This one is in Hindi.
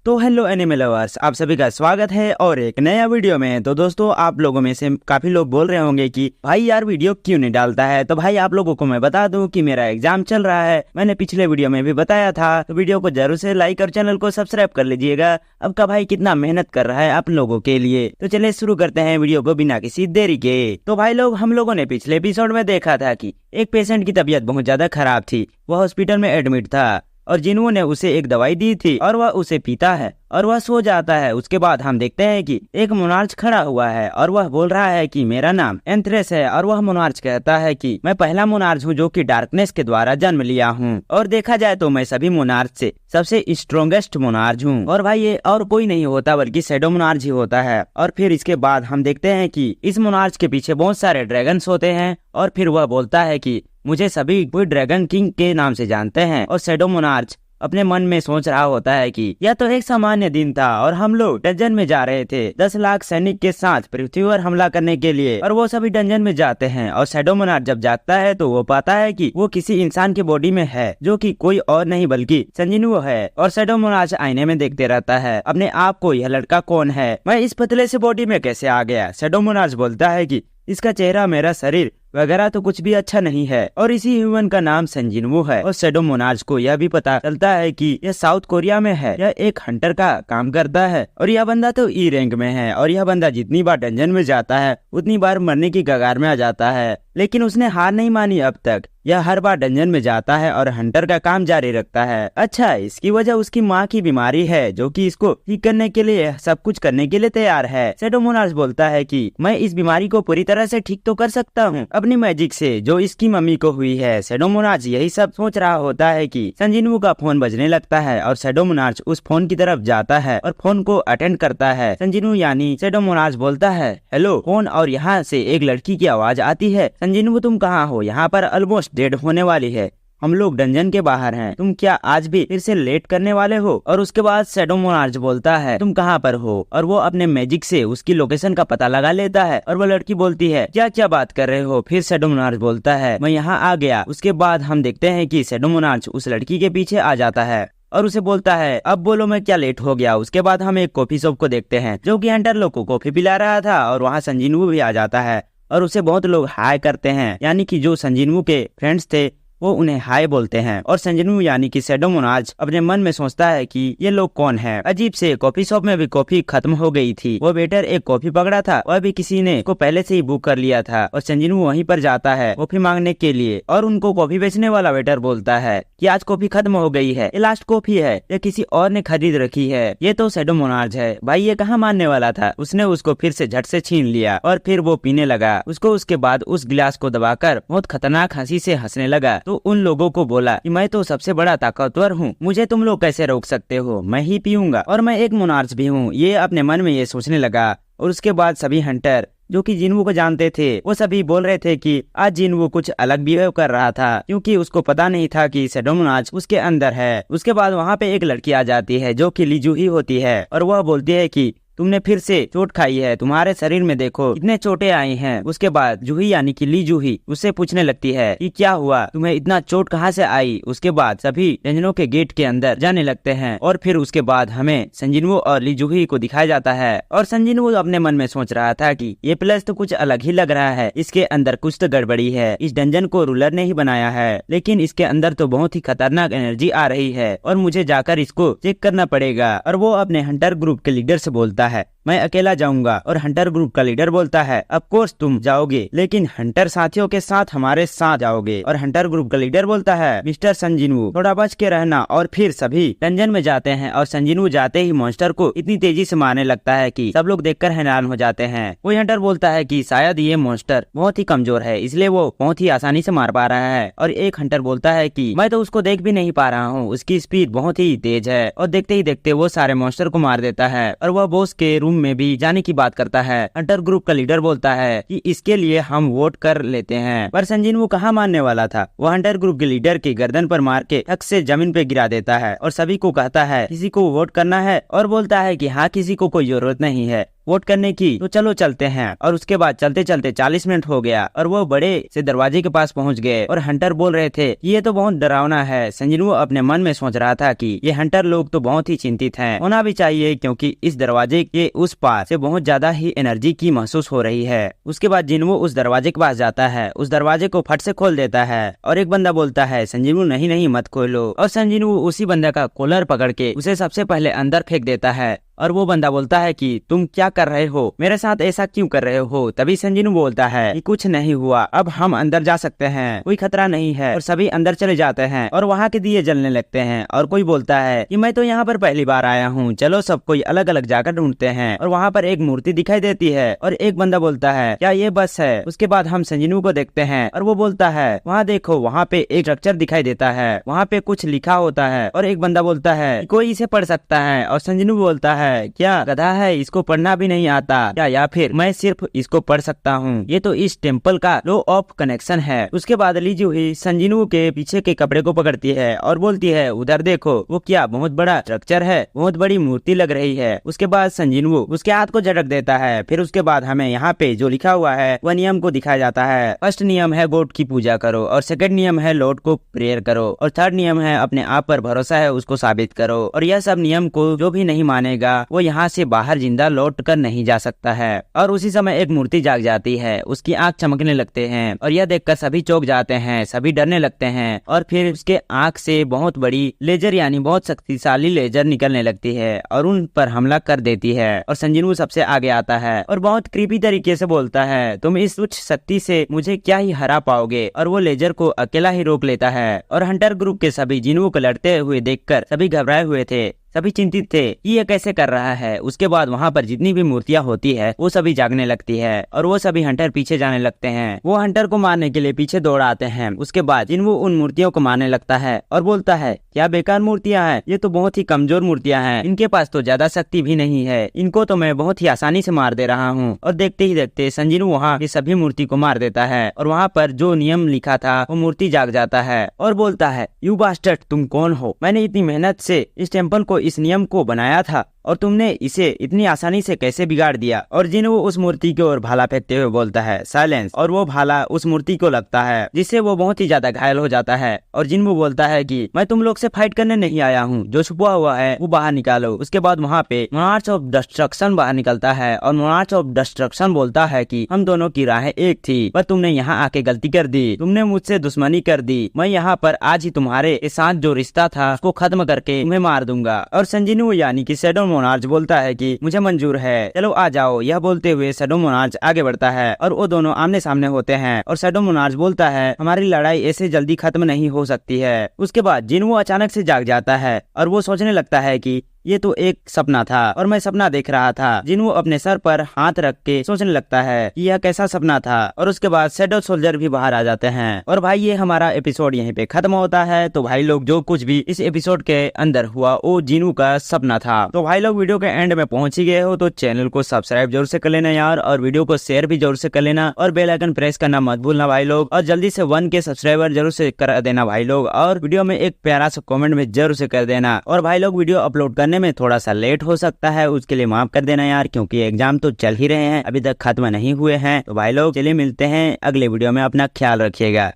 तो हेलो एनिमे लवर्स, आप सभी का स्वागत है और एक नया वीडियो में। तो दोस्तों, आप लोगों में से काफी लोग बोल रहे होंगे कि भाई यार वीडियो क्यों नहीं डालता है। तो भाई आप लोगों को मैं बता दूं कि मेरा एग्जाम चल रहा है। मैंने पिछले वीडियो में भी बताया था, तो वीडियो को जरूर से लाइक और चैनल को सब्सक्राइब कर लीजिएगा। अब का भाई कितना मेहनत कर रहा है आप लोगों के लिए। तो चलिए शुरू करते हैं वीडियो को बिना किसी देरी के। तो भाई लोग, हम लोगों ने पिछले एपिसोड में देखा था कि एक पेशेंट की तबीयत बहुत ज्यादा खराब थी। वह हॉस्पिटल में एडमिट था और जिन्हों ने उसे एक दवाई दी थी और वह उसे पीता है और वह सो जाता है। उसके बाद हम देखते हैं कि एक मोनार्च खड़ा हुआ है और वह बोल रहा है कि मेरा नाम एंथ्रेस है। और वह मोनार्च कहता है कि मैं पहला मोनार्च हूँ जो कि डार्कनेस के द्वारा जन्म लिया हूँ, और देखा जाए तो मैं सभी मोनार्च से सबसे स्ट्रॉन्गेस्ट मोनार्च हूँ। और भाई ये और कोई नहीं होता बल्कि शैडो मोनार्च ही होता है। और फिर इसके बाद हम देखते हैं कि इस मोनार्च के पीछे बहुत सारे ड्रैगन्स होते हैं। और फिर वह बोलता है कि मुझे सभी कोई ड्रैगन किंग के नाम से जानते हैं। और शैडो मोनार्च अपने मन में सोच रहा होता है कि यह तो एक सामान्य दिन था और हम लोग डंजन में जा रहे थे 10 लाख सैनिक के साथ पृथ्वी पर हमला करने के लिए। और वो सभी डंजन में जाते हैं और शैडो मोनार्च जब जागता है तो वो पाता है कि वो किसी इंसान के बॉडी में है, जो कि कोई और नहीं बल्कि संजीवू है। और शैडो मोनार्च आईने में देखते रहता है अपने आप को, यह लड़का कौन है, मैं इस पतले से बॉडी में कैसे आ गया। शैडो मोनार्च बोलता है कि इसका चेहरा, मेरा शरीर वगैरह तो कुछ भी अच्छा नहीं है और इसी ह्यूमन का नाम संजीवू है। और शैडो मोनार्च को यह भी पता चलता है कि यह साउथ कोरिया में है, यह एक हंटर का काम करता है और यह बंदा तो ई रैंक में है। और यह बंदा जितनी बार डंजन में जाता है उतनी बार मरने की कगार में आ जाता है, लेकिन उसने हार नहीं मानी अब तक। यह हर बार डंजन में जाता है और हंटर का काम जारी रखता है। अच्छा, इसकी वजह उसकी माँ की बीमारी है, जो कि इसको ठीक करने के लिए सब कुछ करने के लिए तैयार है। शैडो मोनार्च बोलता है कि मैं इस बीमारी को पूरी तरह से ठीक तो कर सकता हूँ अपनी मैजिक से, जो इसकी मम्मी को हुई है। शैडो मोनार्च यही सब सोच रहा होता है कि संजीवू का फोन बजने लगता है और शैडो मोनार्च उस फोन की तरफ जाता है और फोन को अटेंड करता है। संजीवू यानी शैडो मोनार्च बोलता है हेलो फोन, और यहाँ से एक लड़की की आवाज आती है, संजीवू तुम कहाँ हो, यहाँ पर ऑलमोस्ट डेड होने वाली है, हम लोग डंजन के बाहर हैं, तुम क्या आज भी फिर से लेट करने वाले हो। और उसके बाद शैडो मोनार्च बोलता है तुम कहाँ पर हो, और वो अपने मैजिक से उसकी लोकेशन का पता लगा लेता है। और वो लड़की बोलती है क्या क्या बात कर रहे हो। फिर शैडो मोनार्च बोलता है मैं यहाँ आ गया। उसके बाद हम देखते हैं कि शैडो मोनार्च उस लड़की के पीछे आ जाता है और उसे बोलता है अब बोलो मैं क्या लेट हो गया। उसके बाद हम एक कॉफी शॉप को देखते हैं जो कि हंटर लोग को कॉफी पिला रहा था और वहाँ संजीवू भी आ जाता है और उसे बहुत लोग हाय करते हैं, यानी कि जो संजीवू के फ्रेंड्स थे वो उन्हें हाय बोलते हैं। और संजीवू यानी कि शैडो मोनार्च अपने मन में सोचता है कि ये लोग कौन है। अजीब से कॉफी शॉप में भी कॉफी खत्म हो गई थी। वो वेटर एक कॉफी पकड़ा था, वह भी किसी ने को पहले से ही बुक कर लिया था। और संजीवू वहीं पर जाता है कॉफी मांगने के लिए और उनको कॉफी बेचने वाला वेटर बोलता है कि आज कॉफी खत्म हो गई है, ये लास्ट कॉफी है, ये किसी और ने खरीद रखी है। ये तो शैडो मोनार्च है भाई, ये कहाँ मानने वाला था। उसने उसको फिर से झट से छीन लिया और फिर वो पीने लगा उसको। उसके बाद उस गिलास को दबाकर बहुत खतरनाक हंसी से हंसने लगा। तो उन लोगों को बोला कि मैं तो सबसे बड़ा ताकतवर हूँ, मुझे तुम लोग कैसे रोक सकते हो, मैं ही पीऊंगा और मैं एक मोनार्च भी हूँ। ये अपने मन में ये सोचने लगा। और उसके बाद सभी हंटर जो कि जिन्वू को जानते थे वो सभी बोल रहे थे कि आज जिन्वू कुछ अलग बिहेव कर रहा था, क्योंकि उसको पता नहीं था कि शैडो मोनार्च उसके अंदर है। उसके बाद वहाँ पे एक लड़की आ जाती है जो कि ली जूही होती है और वह बोलती है कि तुमने फिर से चोट खाई है, तुम्हारे शरीर में देखो कितने चोटें आई हैं। उसके बाद जूही यानी कि ली जूही उससे पूछने लगती है कि क्या हुआ, तुम्हें इतना चोट कहाँ से आई। उसके बाद सभी डंजनों के गेट के अंदर जाने लगते हैं और फिर उसके बाद हमें संजीवू और ली जूही को दिखाया जाता है। और संजीवू अपने मन में सोच रहा था कि ये प्लेस तो कुछ अलग ही लग रहा है, इसके अंदर कुछ तो गड़बड़ी है। इस डंजन को रूलर ने ही बनाया है, लेकिन इसके अंदर तो बहुत ही खतरनाक एनर्जी आ रही है और मुझे जाकर इसको चेक करना पड़ेगा। और वो अपने हंटर ग्रुप के लीडर से बोलता है मैं अकेला जाऊंगा। और हंटर ग्रुप का लीडर बोलता है ऑफ कोर्स तुम जाओगे, लेकिन हंटर साथियों के साथ हमारे साथ जाओगे। और हंटर ग्रुप का लीडर बोलता है मिस्टर संजीवू थोड़ा बच के रहना। और फिर सभी डंजन में जाते हैं और संजीवू जाते ही मॉन्स्टर को इतनी तेजी से मारने लगता है कि सब लोग देखकर हैरान हो जाते हैं। कोई हंटर बोलता है कि शायद ये मॉन्स्टर बहुत ही कमजोर है, इसलिए वो बहुत ही आसानी से मार पा रहा है। और एक हंटर बोलता है कि मैं तो उसको देख भी नहीं पा रहा हूँ, उसकी स्पीड बहुत ही तेज है। और देखते ही देखते वो सारे मॉन्स्टर को मार देता है और वह बॉस के रूम में भी जाने की बात करता है। हंटर ग्रुप का लीडर बोलता है कि इसके लिए हम वोट कर लेते हैं, पर संजीवू कहाँ मानने वाला था। वह हंटर ग्रुप के लीडर की गर्दन पर मार के ठक से जमीन पे गिरा देता है और सभी को कहता है किसी को वोट करना है और बोलता है कि हाँ किसी को कोई जरूरत नहीं है, वोट करने की, तो चलो चलते हैं। और उसके बाद चलते चलते 40 मिनट हो गया और वो बड़े से दरवाजे के पास पहुंच गए और हंटर बोल रहे थे ये तो बहुत डरावना है। संजीनू अपने मन में सोच रहा था कि ये हंटर लोग तो बहुत ही चिंतित हैं, होना भी चाहिए क्योंकि इस दरवाजे के उस पार से बहुत ज्यादा ही एनर्जी की महसूस हो रही है। उसके बाद जिनवो उस दरवाजे के पास जाता है, उस दरवाजे को फट से खोल देता है और एक बंदा बोलता है संजीनू नहीं नहीं मत खोलो, और संजीनू उसी बंदा का कॉलर पकड़ के उसे सबसे पहले अंदर फेंक देता है। और वो बंदा बोलता है कि तुम क्या कर रहे हो, मेरे साथ ऐसा क्यों कर रहे हो। तभी संजीनू बोलता है कि कुछ नहीं हुआ, अब हम अंदर जा सकते हैं, कोई खतरा नहीं है। और सभी अंदर चले जाते हैं और वहाँ के दिए जलने लगते हैं। और कोई बोलता है कि मैं तो यहाँ पर पहली बार आया हूँ, चलो सब कोई अलग अलग जाकर ढूंढते हैं। और वहाँ पर एक मूर्ति दिखाई देती है और एक बंदा बोलता है क्या ये बस है। उसके बाद हम संजीनू को देखते हैं और वो बोलता है वहाँ देखो, वहाँ पे एक स्ट्रक्चर दिखाई देता है, वहाँ पे कुछ लिखा होता है। और एक बंदा बोलता है कोई इसे पढ़ सकता है। और संजीनू बोलता है क्या गधा है, इसको पढ़ना भी नहीं आता क्या, या फिर मैं सिर्फ इसको पढ़ सकता हूँ, ये तो इस टेम्पल का लॉ ऑफ कनेक्शन है। उसके बाद ली जूही संजीनू के पीछे के कपड़े को पकड़ती है और बोलती है उधर देखो, वो क्या बहुत बड़ा स्ट्रक्चर है, बहुत बड़ी मूर्ति लग रही है। उसके बाद संजीनू उसके हाथ को झटक देता है। फिर उसके बाद हमें यहाँ पे जो लिखा हुआ है वह नियम को दिखाया जाता है। फर्स्ट नियम है गॉड की पूजा करो, और सेकंड नियम है लॉर्ड को प्रेयर करो, और थर्ड नियम है अपने आप पर भरोसा है उसको साबित करो। और यह सब नियम को जो भी नहीं मानेगा वो यहाँ से बाहर जिंदा लौट कर नहीं जा सकता है। और उसी समय एक मूर्ति जाग जाती है, उसकी आंख चमकने लगते हैं और यह देखकर सभी चौंक जाते हैं, सभी डरने लगते हैं। और फिर उसके आंख से बहुत बड़ी लेजर यानी बहुत शक्तिशाली लेजर निकलने लगती है और उन पर हमला कर देती है। और संजीनू सबसे आगे आता है और बहुत क्रीपी तरीके से बोलता है तुम इस उच्च शक्ति से मुझे क्या ही हरा पाओगे। और वो लेजर को अकेला ही रोक लेता है। और हंटर ग्रुप के सभी जिन्हों को लड़ते हुए देखकर सभी घबराए हुए थे, सभी चिंतित थे कि ये कैसे कर रहा है। उसके बाद वहाँ पर जितनी भी मूर्तियाँ होती है वो सभी जागने लगती है और वो सभी हंटर पीछे जाने लगते हैं। वो हंटर को मारने के लिए पीछे दौड़ आते हैं। उसके बाद जिन्वो उन मूर्तियों को मारने लगता है और बोलता है क्या बेकार मूर्तियाँ हैं, ये तो बहुत ही कमजोर मूर्तियाँ हैं, इनके पास तो ज्यादा शक्ति भी नहीं है, इनको तो मैं बहुत ही आसानी से मार दे रहा हूँ। और देखते ही देखते संजीनू वहाँ की सभी मूर्ति को मार देता है और वहाँ पर जो नियम लिखा था वो मूर्ति जाग जाता है और बोलता है यू बास्टर्ड, तुम कौन हो, मैंने इतनी मेहनत से इस टेम्पल को इस नियम को बनाया था और तुमने इसे इतनी आसानी से कैसे बिगाड़ दिया। और जिन्वो उस मूर्ति की ओर भाला फेंकते हुए बोलता है साइलेंस, और वो भाला उस मूर्ति को लगता है जिससे वो बहुत ही ज्यादा घायल हो जाता है। और जिन्वो बोलता है कि मैं तुम लोग से फाइट करने नहीं आया हूँ, जो छुपा हुआ है वो बाहर निकालो। उसके बाद वहाँ पे मोनार्च ऑफ डिस्ट्रक्शन बाहर निकलता है और मोनार्च ऑफ डिस्ट्रक्शन बोलता है कि हम दोनों की राहें एक थी, पर तुमने यहाँ आके गलती कर दी, तुमने मुझसे दुश्मनी कर दी, मैं यहाँ पर आज ही तुम्हारे साथ जो रिश्ता था उसको खत्म करके तुम्हें मार दूंगा। और संजीनू यानी कि शैडो मोनार्च बोलता है कि मुझे मंजूर है, चलो आ जाओ। यह बोलते हुए शैडो मोनार्च आगे बढ़ता है और वो दोनों आमने सामने होते हैं। और शैडो मोनार्च बोलता है हमारी लड़ाई ऐसे जल्दी खत्म नहीं हो सकती है। उसके बाद जिन्वो अचानक से जाग जाता है और वो सोचने लगता है कि ये तो एक सपना था और मैं सपना देख रहा था। जिन्वो अपने सर पर हाथ रख के सोचने लगता है कि यह कैसा सपना था। और उसके बाद शैडो सोल्जर भी बाहर आ जाते हैं। और भाई ये हमारा एपिसोड यहीं पे खत्म होता है। तो भाई लोग जो कुछ भी इस एपिसोड के अंदर हुआ वो जिन्वो का सपना था। तो भाई लोग वीडियो के एंड में पहुंच ही गए हो तो चैनल को सब्सक्राइब जरूर से कर लेना यार, और वीडियो को शेयर भी जरूर से कर लेना और बेल आइकन प्रेस करना मत भूलना भाई लोग। और जल्दी से 1 के सब्सक्राइबर जरूर से कर देना भाई लोग, और वीडियो में एक प्यारा सा कमेंट में जरूर से कर देना। और भाई लोग वीडियो अपलोड करने में थोड़ा सा लेट हो सकता है, उसके लिए माफ कर देना यार, क्योंकि एग्जाम तो चल ही रहे हैं, अभी तक खत्म नहीं हुए हैं। तो भाई लोग चलिए मिलते हैं अगले वीडियो में, अपना ख्याल रखिएगा।